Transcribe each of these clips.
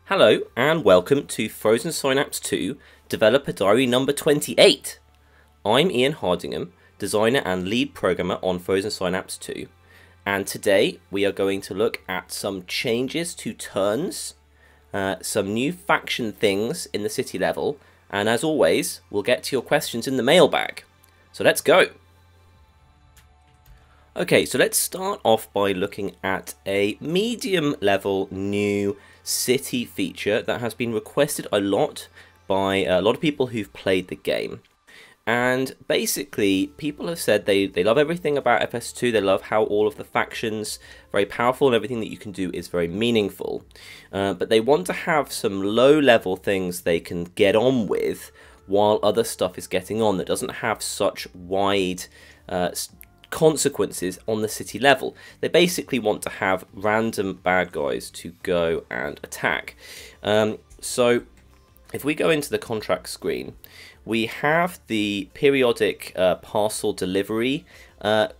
Hello and welcome to Frozen Synapse 2 Developer Diary number 28. I'm Ian Hardingham, designer and lead programmer on Frozen Synapse 2, and today we are going to look at some changes to turns, some new faction things in the city level, and as always, we'll get to your questions in the mailbag. So let's go! Okay, so let's start off by looking at a medium level new city feature that has been requested a lot by a lot of people who've played the game. And basically, people have said they love everything about FS2, they love how all of the factions are very powerful and everything that you can do is very meaningful. But they want to have some low-level things they can get on with while other stuff is getting on that doesn't have such wide consequences on the city level. They basically want to have random bad guys to go and attack. So if we go into the contract screen, we have the periodic parcel delivery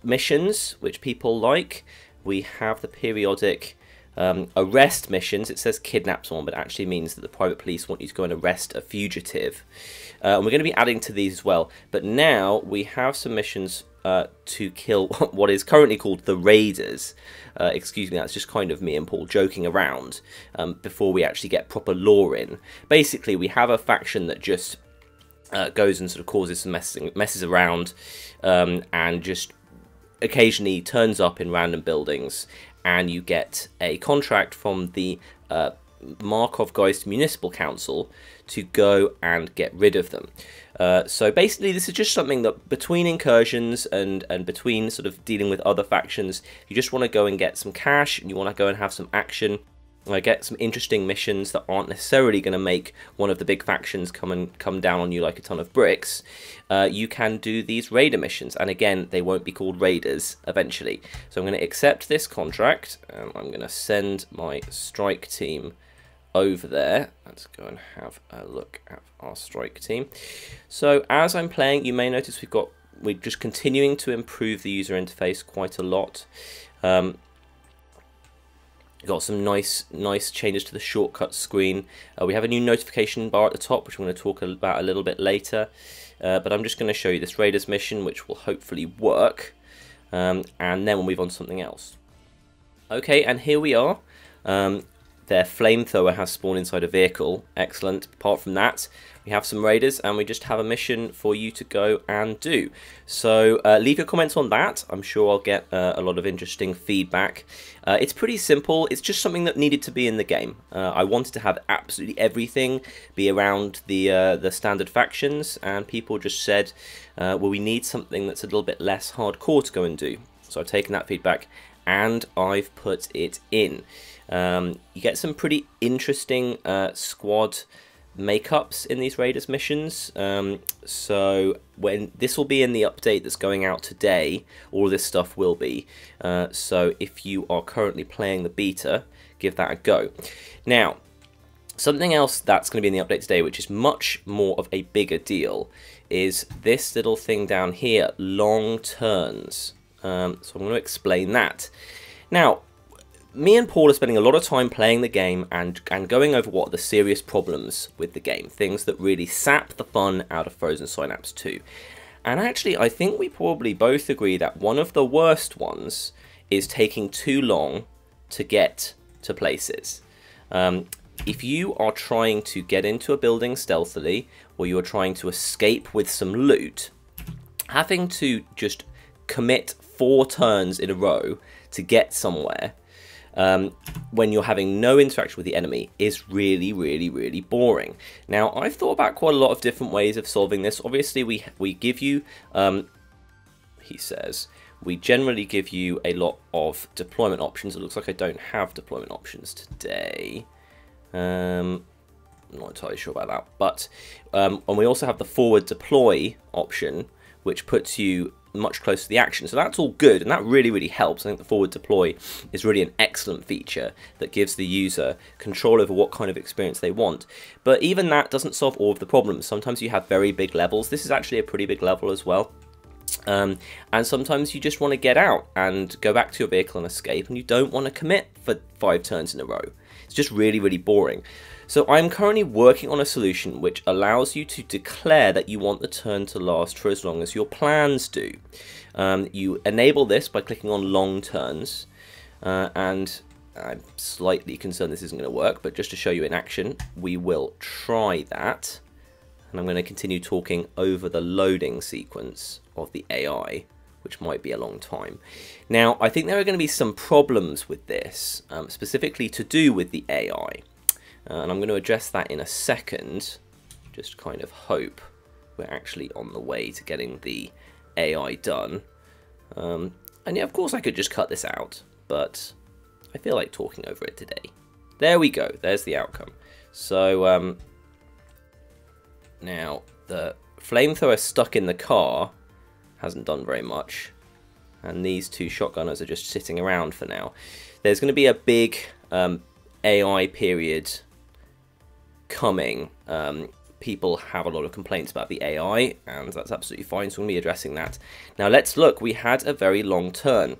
missions, which people like. We have the periodic arrest missions. It says kidnap someone, but it actually means that the private police want you to go and arrest a fugitive. And we're going to be adding to these as well. But now we have some missions to kill what is currently called the Raiders. Excuse me, that's just kind of me and Paul joking around before we actually get proper lore in. Basically, we have a faction that just goes and sort of causes some messes around and just occasionally turns up in random buildings, and you get a contract from the Markov Geist Municipal Council to go and get rid of them. So basically this is just something that between incursions and between sort of dealing with other factions, you just want to go and get some cash and you want to go and have some action, get some interesting missions that aren't necessarily going to make one of the big factions come down on you like a ton of bricks. You can do these raider missions, and again, they won't be called raiders eventually. So I'm going to accept this contract, and I'm going to send my strike team over there. Let's go and have a look at our strike team. So as I'm playing, you may notice we're just continuing to improve the user interface quite a lot. Got some nice changes to the shortcut screen. We have a new notification bar at the top, which I'm going to talk about a little bit later. But I'm just going to show you this Raiders mission, which will hopefully work. And then we'll move on to something else. Okay, and here we are. Their flamethrower has spawned inside a vehicle. Excellent. Apart from that, we have some raiders, and we just have a mission for you to go and do. So leave your comments on that. I'm sure I'll get a lot of interesting feedback. It's pretty simple. It's just something that needed to be in the game. I wanted to have absolutely everything be around the standard factions, and people just said, well, we need something that's a little bit less hardcore to go and do. So I've taken that feedback and I've put it in. You get some pretty interesting squad makeups in these Raiders missions. So when this will be in the update that's going out today, all of this stuff will be. So if you are currently playing the beta, give that a go. Now, something else that's going to be in the update today, which is much more of a bigger deal, is this little thing down here, long turns. So I'm going to explain that. Now, me and Paul are spending a lot of time playing the game and going over what are the serious problems with the game, things that really sap the fun out of Frozen Synapse 2. And actually, I think we probably both agree that one of the worst ones is taking too long to get to places. If you are trying to get into a building stealthily, or you are trying to escape with some loot, having to just commit 4 turns in a row to get somewhere when you're having no interaction with the enemy is really boring. Now, I've thought about quite a lot of different ways of solving this. Obviously, we give you, he says, we generally give you a lot of deployment options. It looks like I don't have deployment options today. I'm not entirely sure about that. But, and we also have the forward deploy option, which puts you much closer to the action. So that's all good, and that really helps. I think the forward deploy is really an excellent feature that gives the user control over what kind of experience they want. But even that doesn't solve all of the problems. Sometimes you have very big levels. This is actually a pretty big level as well. And sometimes you just want to get out and go back to your vehicle and escape, and you don't want to commit for 5 turns in a row. It's just really boring. So I'm currently working on a solution which allows you to declare that you want the turn to last for as long as your plans do. You enable this by clicking on long turns, and I'm slightly concerned this isn't going to work, but just to show you in action, we will try that. And I'm going to continue talking over the loading sequence of the AI, which might be a long time. Now, I think there are going to be some problems with this, specifically to do with the AI. And I'm going to address that in a second. Just kind of hope we're actually on the way to getting the AI done. And yeah, of course I could just cut this out, but I feel like talking over it today. There we go. There's the outcome. So now the flamethrower stuck in the car hasn't done very much, and these two shotgunners are just sitting around for now. There's going to be a big AI period coming. People have a lot of complaints about the AI, and that's absolutely fine, so we're going to be addressing that. Now let's look. We had a very long turn.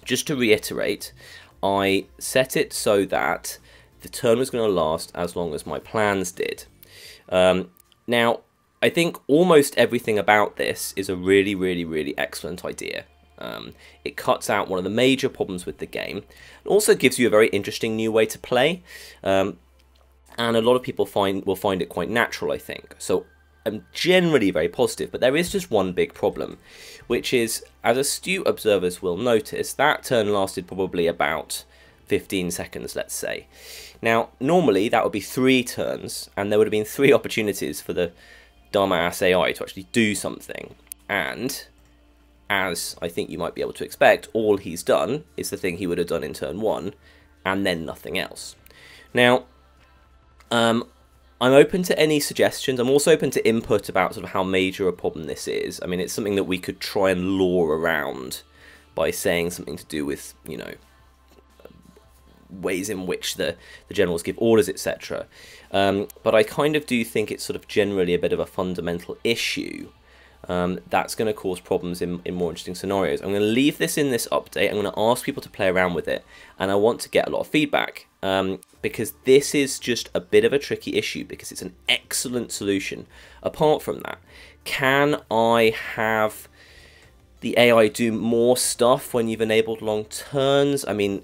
Just to reiterate, I set it so that the turn was going to last as long as my plans did. Now, I think almost everything about this is a really, really, really excellent idea. It cuts out one of the major problems with the game. It also gives you a very interesting new way to play. And a lot of people will find it quite natural, I think. So I'm generally very positive, but there is just one big problem, which is, as astute observers will notice, that turn lasted probably about 15 seconds, let's say. Now, normally that would be 3 turns, and there would have been 3 opportunities for the dumbass AI to actually do something. And, as I think you might be able to expect, all he's done is the thing he would have done in turn 1, and then nothing else. Now, I'm open to any suggestions. I'm also open to input about sort of how major a problem this is. I mean, it's something that we could try and lure around by saying something to do with, you know, ways in which the generals give orders, etc. But I kind of do think it's sort of generally a bit of a fundamental issue that's going to cause problems in more interesting scenarios. I'm going to leave this in this update. I'm going to ask people to play around with it, and I want to get a lot of feedback, because this is just a bit of a tricky issue, because it's an excellent solution. Apart from that, can I have the AI do more stuff when you've enabled long turns? I mean,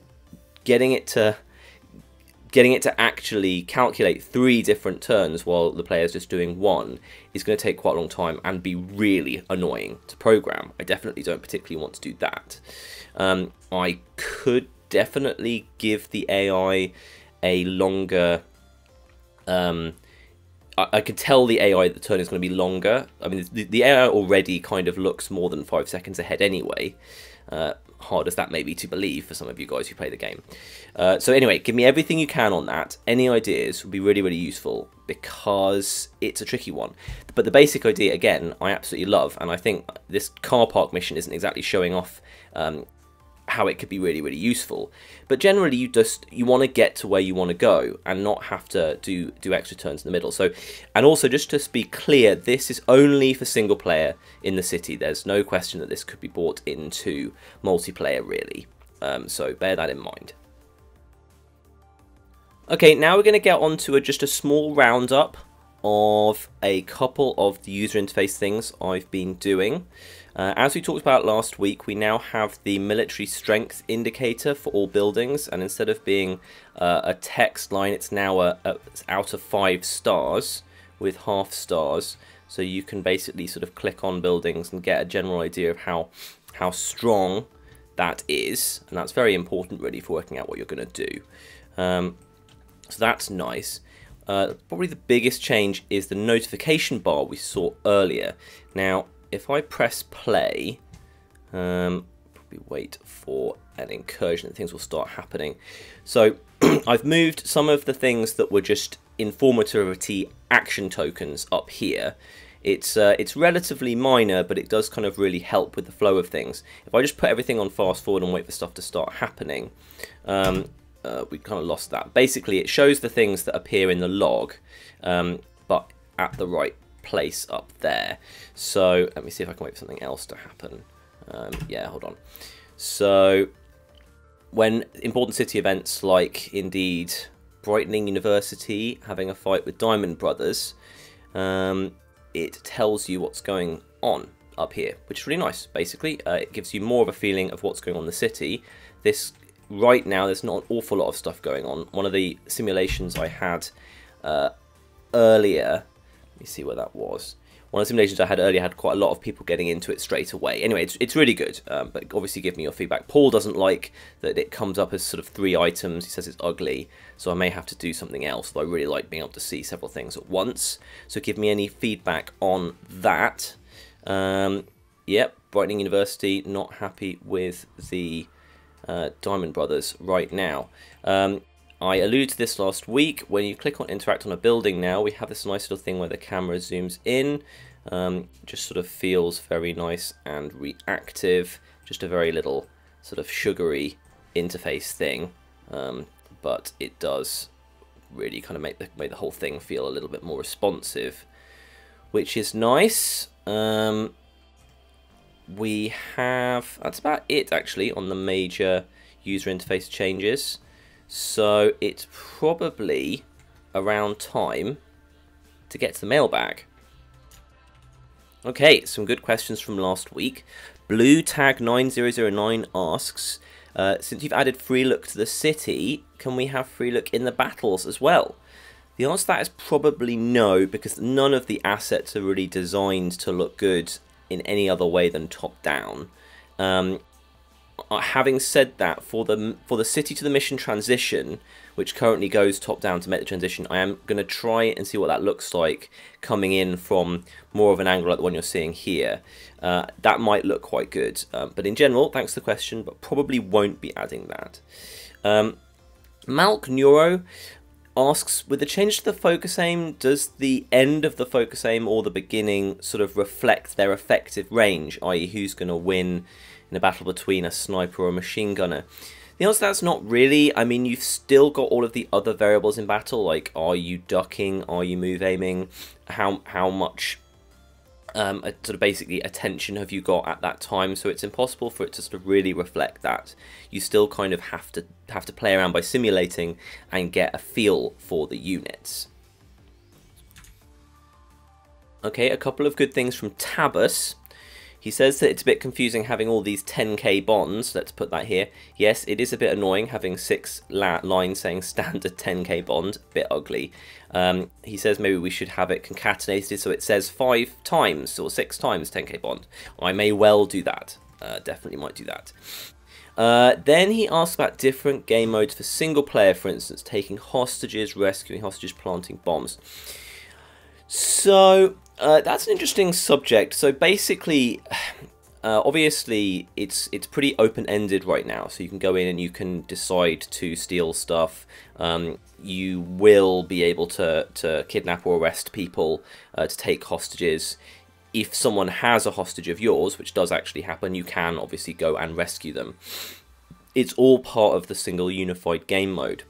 getting it to actually calculate 3 different turns while the player's just doing 1 is going to take quite a long time and be really annoying to program. I definitely don't particularly want to do that. I could definitely give the AI a longer... I could tell the AI that the turn is going to be longer. I mean, the AI already kind of looks more than 5 seconds ahead anyway. Hard as that may be to believe for some of you guys who play the game. So anyway, give me everything you can on that. Any ideas would be really, really useful, because it's a tricky one. But the basic idea, again, I absolutely love, and I think this car park mission isn't exactly showing off how it could be really, really useful. But generally, you want to get to where you want to go and not have to do extra turns in the middle. So, and also, just to be clear, this is only for single player in the city. There's no question that this could be brought into multiplayer, really. So bear that in mind. Okay, now we're going to get on to just a small roundup of a couple of the user interface things I've been doing. As we talked about last week, we now have the military strength indicator for all buildings, and instead of being a text line, it's now a out of 5 stars with half stars. So you can basically sort of click on buildings and get a general idea of how strong that is, and that's very important really for working out what you're going to do. So that's nice. Probably the biggest change is the notification bar we saw earlier. Now, if I press play, probably wait for an incursion and things will start happening. So I've moved some of the things that were just informativity action tokens up here. It's relatively minor, but it does kind of really help with the flow of things. If I just put everything on fast forward and wait for stuff to start happening, we kind of lost that. Basically, it shows the things that appear in the log, but at the right place up there. So let me see if I can wait for something else to happen. Yeah, hold on. So when important city events like Indeed Brightening University having a fight with Diamond Brothers, it tells you what's going on up here, which is really nice. Basically, it gives you more of a feeling of what's going on in the city. Right now, there's not an awful lot of stuff going on. One of the simulations I had earlier, let me see where that was. One of the simulations I had earlier had quite a lot of people getting into it straight away. Anyway, it's really good, but obviously give me your feedback. Paul doesn't like that it comes up as sort of 3 items. He says it's ugly, so I may have to do something else, though I really like being able to see several things at once. So give me any feedback on that. Yep, Brightening University, not happy with the Diamond Brothers right now. I alluded to this last week. When you click on interact on a building now, we have this nice little thing where the camera zooms in. Just sort of feels very nice and reactive. Just a very little sort of sugary interface thing. But it does really kind of make the whole thing feel a little bit more responsive, which is nice. We have, that's about it actually on the major user interface changes. So it's probably around time to get to the mailbag. Okay, some good questions from last week. Blue Tag 9009 asks, since you've added free look to the city, can we have free look in the battles as well? The answer to that is probably no, because none of the assets are really designed to look good in any other way than top down. Having said that, for the city to the mission transition, which currently goes top down to make the transition, I am going to try and see what that looks like coming in from more of an angle like the one you're seeing here. That might look quite good, but in general, thanks for the question, but probably won't be adding that. Malk Neuro asks, with the change to the focus aim, does the end of the focus aim or the beginning sort of reflect their effective range, i.e. who's going to win in a battle between a sniper or a machine gunner? The answer to that's not really. I mean, you've still got all of the other variables in battle, like are you ducking, are you move aiming, how much sort of basically attention have you got at that time, so it's impossible for it to sort of really reflect that. You still kind of have to play around by simulating and get a feel for the units. Okay, a couple of good things from Tabus. He says that it's a bit confusing having all these 10k bonds. Let's put that here. Yes, it is a bit annoying having 6 lines saying standard 10k bond. A bit ugly. He says maybe we should have it concatenated so it says 5 times or 6 times 10k bond. I may well do that. Definitely might do that. Then he asks about different game modes for single player, for instance, taking hostages, rescuing hostages, planting bombs. So that's an interesting subject. So basically, obviously, it's pretty open-ended right now. So you can go in and you can decide to steal stuff. You will be able to kidnap or arrest people, to take hostages. If someone has a hostage of yours, which does actually happen, you can obviously go and rescue them. It's all part of the single unified game mode.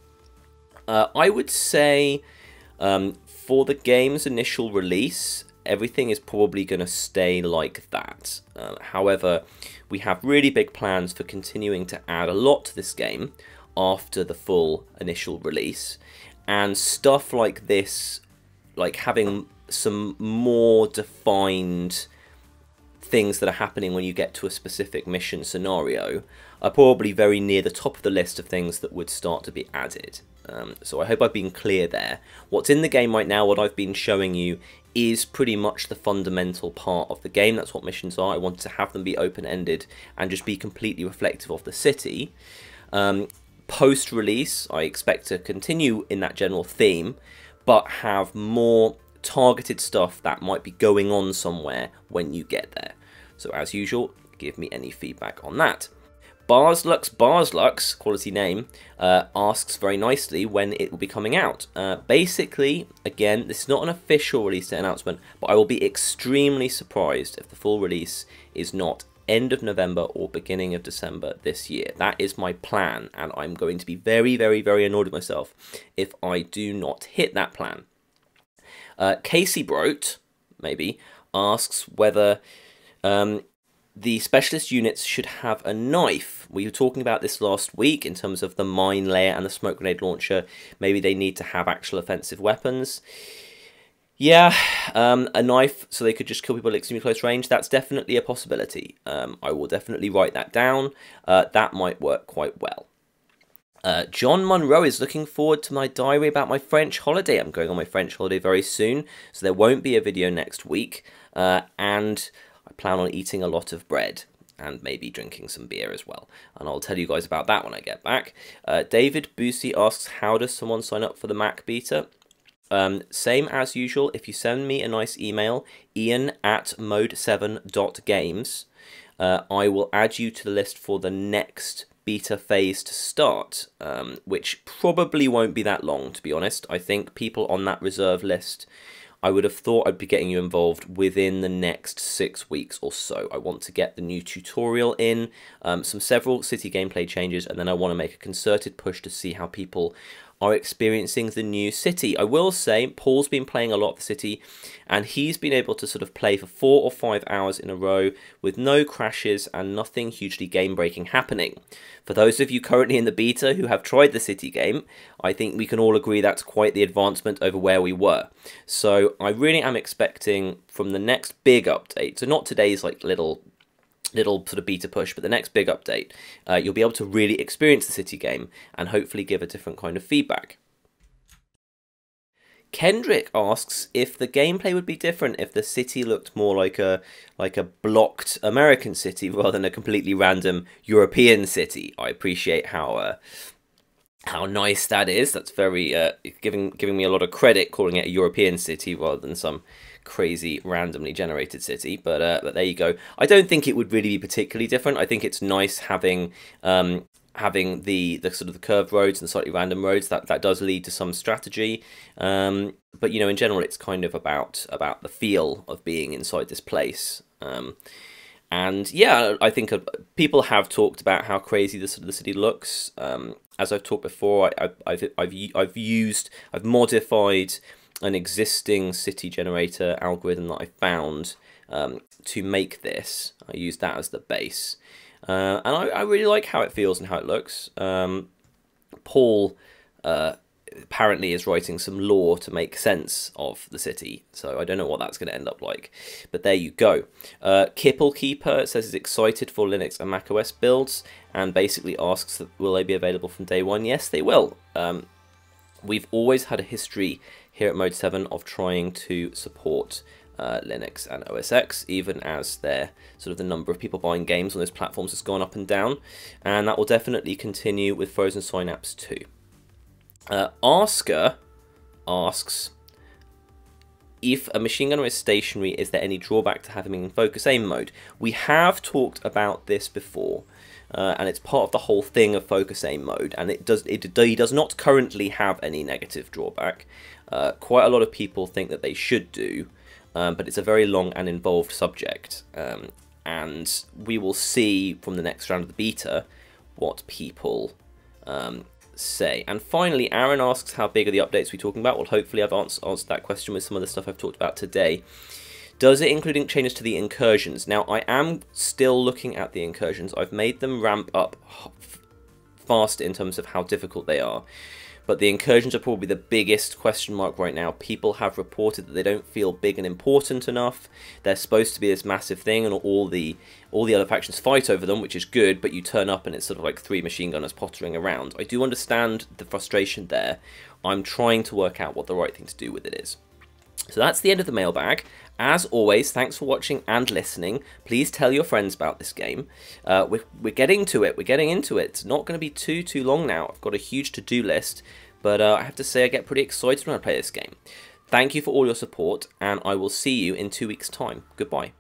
I would say for the game's initial release, everything is probably going to stay like that. However, we have really big plans for continuing to add a lot to this game after the full initial release. And stuff like this, like having some more defined things that are happening when you get to a specific mission scenario, are probably very near the top of the list of things that would start to be added. So I hope I've been clear there. What's in the game right now, what I've been showing you, is pretty much the fundamental part of the game. That's what missions are. I want to have them be open-ended and just be completely reflective of the city. Post-release, I expect to continue in that general theme, but have more targeted stuff that might be going on somewhere when you get there. So as usual, give me any feedback on that. Barslux, quality name, asks very nicely when it will be coming out. Basically, again, this is not an official release date announcement, but I will be extremely surprised if the full release is not end of November or beginning of December this year. That is my plan, and I'm going to be very, very, very annoyed with myself if I do not hit that plan. Casey Brote, maybe, asks whether The specialist units should have a knife. We were talking about this last week in terms of the mine layer and the smoke grenade launcher. Maybe they need to have actual offensive weapons. Yeah, a knife so they could just kill people at extremely close range. That's definitely a possibility. I will definitely write that down. That might work quite well. John Monroe is looking forward to my diary about my French holiday. I'm going on my French holiday very soon, so there won't be a video next week. And I plan on eating a lot of bread and maybe drinking some beer as well. And I'll tell you guys about that when I get back. David Boosie asks, how does someone sign up for the Mac beta? Same as usual, if you send me a nice email, ian@mode7.games, I will add you to the list for the next beta phase to start, which probably won't be that long, to be honest. I think people on that reserve list, I would have thought I'd be getting you involved within the next 6 weeks or so. I want to get the new tutorial in, several city gameplay changes, and then I want to make a concerted push to see how people are experiencing the new city. I will say Paul's been playing a lot of the city, and he's been able to sort of play for 4 or 5 hours in a row with no crashes and nothing hugely game-breaking happening. For those of you currently in the beta who have tried the city game, I think we can all agree that's quite the advancement over where we were. So I really am expecting from the next big update, so not today's like little sort of beta push, but the next big update, you'll be able to really experience the city game and hopefully give a different kind of feedback. Kendrick asks if the gameplay would be different if the city looked more like a blocked American city rather than a completely random European city. I appreciate how nice that is. That's very giving me a lot of credit calling it a European city rather than some crazy randomly generated city, but there you go. I don't think it would really be particularly different. I think it's nice having the sort of the curved roads and the slightly random roads. That does lead to some strategy, but you know, in general it's kind of about the feel of being inside this place. And yeah, I think people have talked about how crazy the city looks. As I've talked before, I've modified an existing city generator algorithm that I found to make this. I use that as the base, and I really like how it feels and how it looks. Paul apparently is writing some lore to make sense of the city, so I don't know what that's going to end up like, but there you go. Kipplekeeper says he's excited for Linux and macOS builds and basically asks that will they be available from day one. Yes, they will. We've always had a history here at Mode 7 of trying to support Linux and OS X, even as the number of people buying games on those platforms has gone up and down, and that will definitely continue with Frozen Synapse too. Asker asks, if a machine gunner is stationary, is there any drawback to having him in focus aim mode? We have talked about this before, and it's part of the whole thing of focus aim mode, and he does not currently have any negative drawback. Quite a lot of people think that they should do, but it's a very long and involved subject, and we will see from the next round of the beta what people say. And finally, Aaron asks, how big are the updates we're talking about? Well, hopefully I've answered that question with some of the stuff I've talked about today. Does it include changes to the incursions? Now, I am still looking at the incursions. I've made them ramp up fast in terms of how difficult they are. But the incursions are probably the biggest question mark right now. People have reported that they don't feel big and important enough. They're supposed to be this massive thing, and all the other factions fight over them, which is good, but you turn up and it's sort of like 3 machine gunners pottering around. I do understand the frustration there. I'm trying to work out what the right thing to do with it is. So that's the end of the mailbag. As always, thanks for watching and listening. Please tell your friends about this game. We're getting to it. We're getting into it. It's not going to be too long now. I've got a huge to-do list, but I have to say I get pretty excited when I play this game. Thank you for all your support, and I will see you in 2 weeks' time. Goodbye.